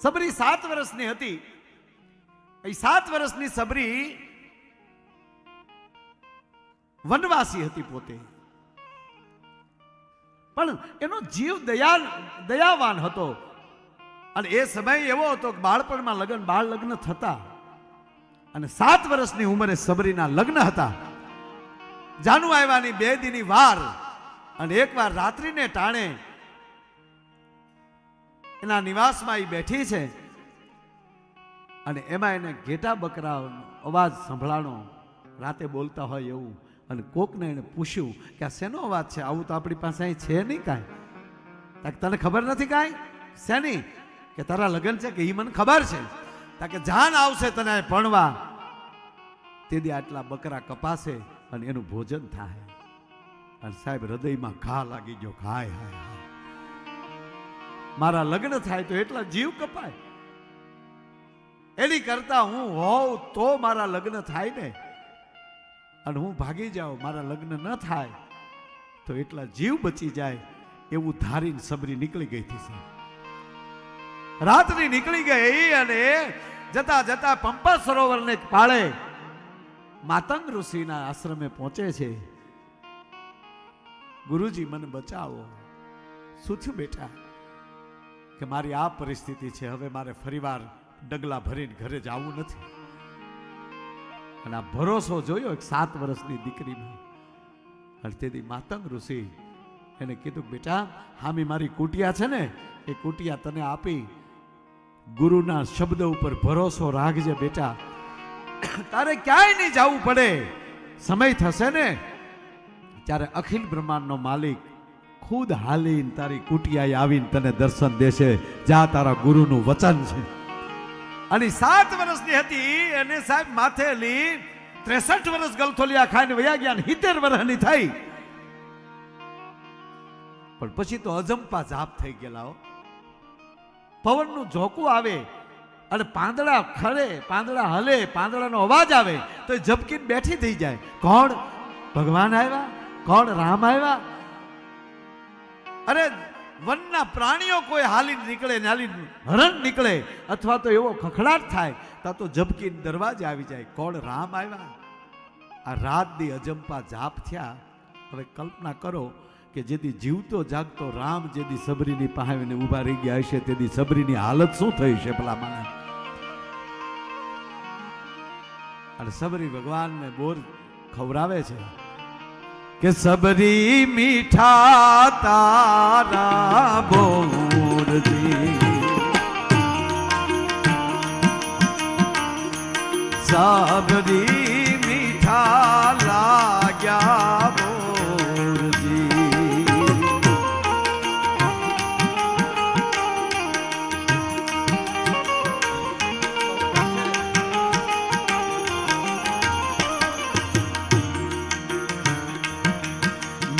સબરી 7 વર્ષની હતી. એ 7 વર્ષની સબરી વનવાસી હતી પોતે, પણ એનો જીવ દયાવાન હતો. અને એ સમય એવો હતો કે બાળપણમાં બાળ લગ્ન થતા, અને 7 વર્ષની ઉંમરે સબરીના લગ્ન હતા. જાનુ આવ્યાની 2 દીની વાર, અને એકવાર રાત્રિને ટાણે એના નિવાસમાં એ બેઠી છે, અને એમાં એને ઘેટા બકરાનો અવાજ સંભળાણો, રાતે બોલતા હોય એવું. અને કોકને એને પૂછ્યું કે આ શેનો અવાજ છે? આવું તો આપણી પાસે અહીં છે નહીં કાંઈ. તને ખબર નથી કાંઈ શેની? કે તારા લગ્ન છે. કે એ મને ખબર છે. કે જાન આવશે તને ભણવા, તેથી આટલા બકરા કપાશે અને એનું ભોજન થાય. અને સાહેબ હૃદયમાં ઘા લાગી ગયો. હાય હાય હાય, મારા લગ્ન થાય તો એટલા જીવ કપાય, એની કરતા હું હોઉં તો મારા લગ્ન થાય ને, અને હું ભાગી જાઉં, મારા લગ્ન ન થાય તો એટલા જીવ બચી જાય, એવું ધારીને સબરી નીકળી ગઈ હતી. રાત્રિ નીકળી ગઈ અને જતા જતા પંપા સરોવરને પાળે માતંગ ઋષિના આશ્રમે પહોંચે છે. ગુરુજી મને બચાવો. શું થયું બેટા? કે મારી આ પરિસ્થિતિ છે, હવે મારે ફરીવાર ડગલા ભરીને ઘરે જવું નથી. અને આ ભરોસો જોયો એક 7 વર્ષની દીકરીનો. અને તેથી માતંગ ઋષિ એને કીધું, બેટા હામી મારી કુટિયા છે ને, એ કુટિયા તને આપી, ગુરુના શબ્દ ઉપર ભરોસો રાખજે બેટા, તારે ક્યાંય નહીં જવું પડે. સમય થશે ને ત્યારે અખિલ બ્રહ્માંડનો માલિક ખુદ હાલીને તારી કુટિયાએ આવીને તને દર્શન દેશે. જા, તારા ગુરુનું વચન છે. અને 7 વર્ષની હતી, અને સાહેબ માથેલી 63 વર્ષ ગલથોલિયા ખાઈને વયા ગયા, 70 વર્ષની થઈ. પણ પછી તો અજંપા જાપ થઈ ગયેલા. પવનનું ઝોકું આવે અને પાંદડા ખરે, પાંદડા હલે, પાંદડાનો અવાજ આવે તો એ ઝબકીને બેઠી થઈ જાય. કોણ? ભગવાન આવ્યા? કોણ? રામ આવ્યા? અરે વનના પ્રાણીઓ કોઈ હાલીને નીકળે, હાલીને હરણ નીકળે, અથવા તો એવો ખખડાટ થાય તો ઝબકીને દરવાજે આવી જાય. કોણ? રામ આવ્યા. આ રાત દી અજંપા જાપ થયા. હવે કલ્પના કરો કે જેથી જીવતો જાગતો રામ જેથી સબરીની પાસે ઉભા રહી ગયા હશે, તેથી સબરીની હાલત શું થઈ છે ભલા માણસ? અને સબરી ભગવાનને બોર ખવરાવે છે કે સબરી મીઠા તારા બોરજી, સબરી મીઠા લાગ્યા બોરજી.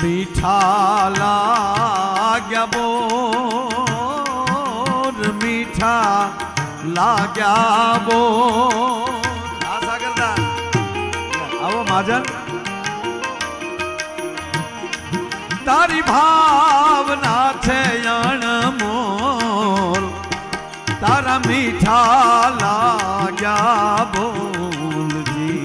મીઠા લાગ્યા બોર, મીઠા લાગ્યા બોર. આ સાગરદા આવો મહાજન, તારી ભાવના છે અણમોલ, તારા મીઠા લાગ્યા બોલજી.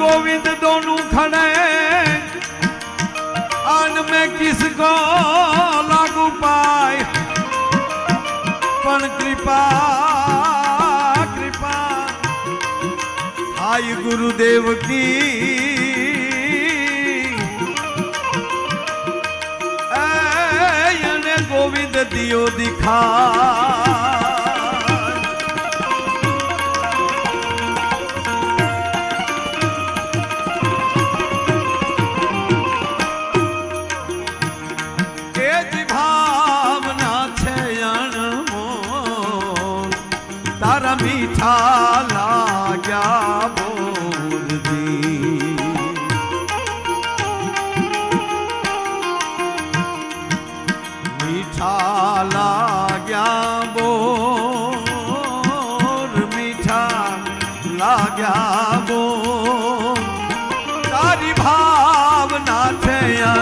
गोविंद दोनों खड़े अन में किसको लागू पाए, पण कृपा कृपा आई गुरुदेव की. ने गोविंद दियो दिखा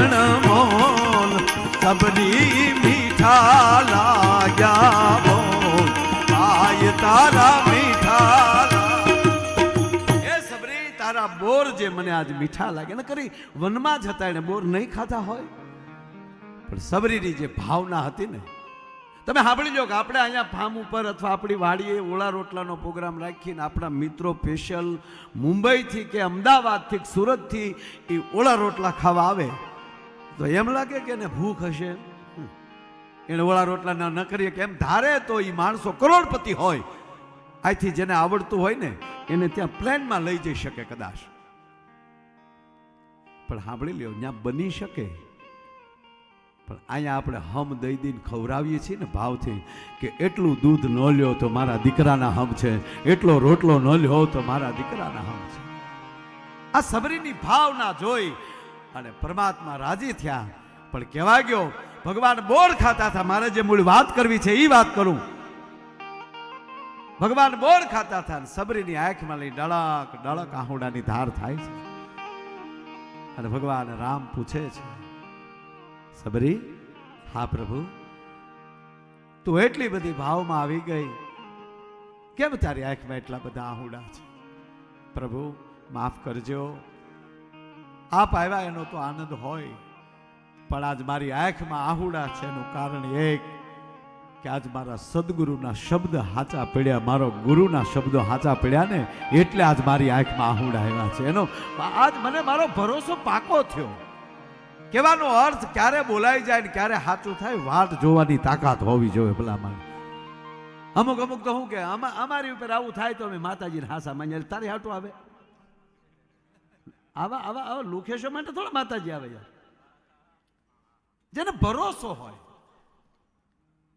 અણમોલ સબરી મીઠા લાગ્યા બોલ આય તારા મીઠા એ સબરી તારા બોર જે મને આજ મીઠા લાગે ને કરી વનમાં જતા એને બોર નહીં ખાતા હોય પણ સબરીની જે ભાવના હતી ને તમે સાંભળી લો કે આપણે અહીંયા ફાર્મ ઉપર અથવા આપણી વાડીએ ઓળા રોટલાનો પ્રોગ્રામ રાખીને આપણા મિત્રો સ્પેશિયલ મુંબઈથી કે અમદાવાદથી કે સુરતથી એ ઓળા રોટલા ખાવા આવે તો એમ લાગે કે એને ભૂખ હશે એને ઓળા રોટલા ન કરીએ કે એમ ધારે તો એ માણસો કરોડપતિ હોય અહીંથી જેને આવડતું હોય ને એને ત્યાં પ્લેનમાં લઈ જઈ શકે કદાચ પણ સાંભળી લ્યો ત્યાં બની શકે પણ અહીંયા આપણે હમ દઈ દઈને ખવડાવીએ છીએ ને ભાવથી કે એટલું દૂધ ન લ્યો તો મારા દીકરાના હમ છે, એટલો રોટલો ન લ્યો તો મારા દીકરાના હમ છે. આ સબરીની ભાવના જોઈ અને પરમાત્મા રાજી થયા. પણ કહેવા ગયો ભગવાન બોર ખાતા હતા. મારે જે મૂળ વાત કરવી છે એ વાત કરું. ભગવાન બોર ખાતા હતા, સબરીની આંખમાં લઈ ડળક ડળક આહુડાની ધાર થાય છે. અને ભગવાન રામ પૂછે છે, સબરી, હા પ્રભુ, તું એટલી બધી ભાવમાં આવી ગઈ, કેમ તારી આંખમાં એટલા બધા આહુડા છે? પ્રભુ માફ કરજો, આપ આવ્યા એનો તો આનંદ હોય, પણ આજ મારી આંખમાં આહુડા છે એનું કારણ એક કે આજ મારા સદગુરુના શબ્દ હાચા પડ્યા, મારો ગુરુના શબ્દો હાચા પડ્યા ને એટલે આજ મારી આંખમાં આહુડા આવ્યા છે. એનો આજ મને મારો ભરોસો પાકો થયો. કહેવાનો અર્થ ક્યારે બોલાઈ જાય ને ક્યારે સાચું થાય વાટ જોવાની તાકાત હોવી જોઈએ. ભલા મને અમુક અમુક તો શું કે અમારી ઉપર આવું થાય તો અમે માતાજીને હાસા માન્ય તારી હાટું આવે. આવા આવા આવા લોકેશો માટે થોડા માતાજી આવે યાર, જેને ભરોસો હોય.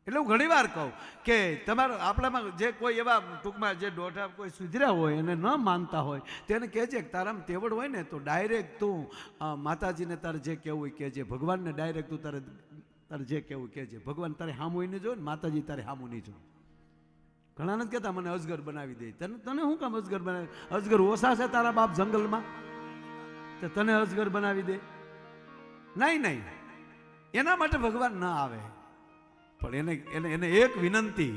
એટલે હું ઘણી વાર કહું કે તમારો આપણામાં જે કોઈ એવા ટૂંકમાં જે દોઢા કોઈ સુધર્યા હોય અને ન માનતા હોય તેને કહેજે કે તારામાં તેવડ હોય ને તો ડાયરેક્ટ તું માતાજીને તારે જે કહેવું હોય કહેજે, ભગવાનને ડાયરેક્ટ તું તારે જે કહેવું કહેજે. ભગવાન તારે હામું નહીં જોવે ને માતાજી તારે હામું નહીં જોવે. ઘણા નથી કહેતા મને અજગર બનાવી દે. તને શું કામ અજગર બનાવી? અજગર ઓછા છે તારા બાપ જંગલમાં, તો તને અજગર બનાવી દે? નહીં નહીં, એના માટે ભગવાન ન આવે. પણ એને એક વિનંતી,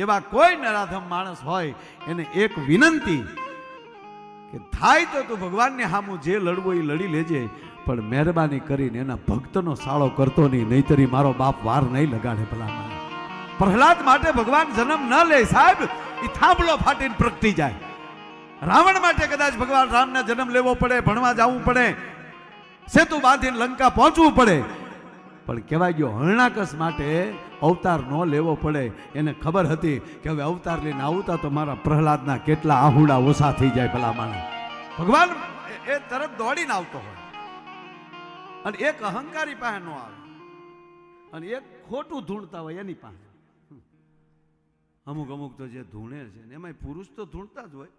એવા કોઈ નરાધમ માણસ હોય એને એક વિનંતી કે થાય તો તું ભગવાનને સામું જે લડવું એ લડી લેજે, પણ મહેરબાની કરીને એના ભક્તનો સાળો કરતો નહીં, નહીતરી મારો બાપ વાર નહીં લગાડે. ભલા પ્રહલાદ માટે ભગવાન જન્મ ન લે સાહેબ, એ થાંભલો ફાટીને પ્રગટી જાય. રાવણ માટે કદાચ ભગવાન રામને જન્મ લેવો પડે, ભણવા જવું પડે, સેતુ બાંધીને લંકા પહોંચવું પડે, પણ કહેવાય ગયો હરણાકસ માટે અવતાર ન લેવો પડે. એને ખબર હતી કે હવે અવતાર લઈને આવતા તો મારા પ્રહલાદના કેટલા આહુડા ઓછા થઈ જાય. ભલા માણસ ભગવાન એ તરત દોડીને આવતો હોય, અને એક અહંકારી પાસે ન આવે, અને એક ખોટું ધૂણતા હોય એની પાસે. અમુક અમુક તો જે ધૂણે છે ને એમાં પુરુષ તો ધૂણતા જ હોય.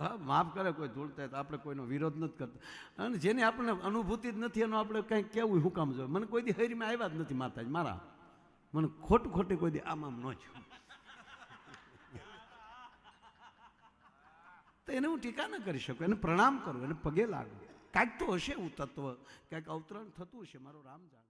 હા માફ કરે કોઈ ધૂળતા તો આપણે કોઈનો વિરોધ નથી કરતા, અને જેને આપણને અનુભૂતિ જ નથી એનો આપણે કંઈક કેવું શું કામ જોઈએ? મને કોઈ દી હરીમાં આવ્યા જ નથી માતાજી મારા, મને ખોટું ખોટી કોઈ દી આમ ન થયું, તો એને હું ટીકા ન કરી શકું. એને પ્રણામ કરું, એને પગે લાગુ. કાંઈક તો હશે એવું તત્વ, કાંઈક અવતરણ થતું હશે. મારો રામ જાણે.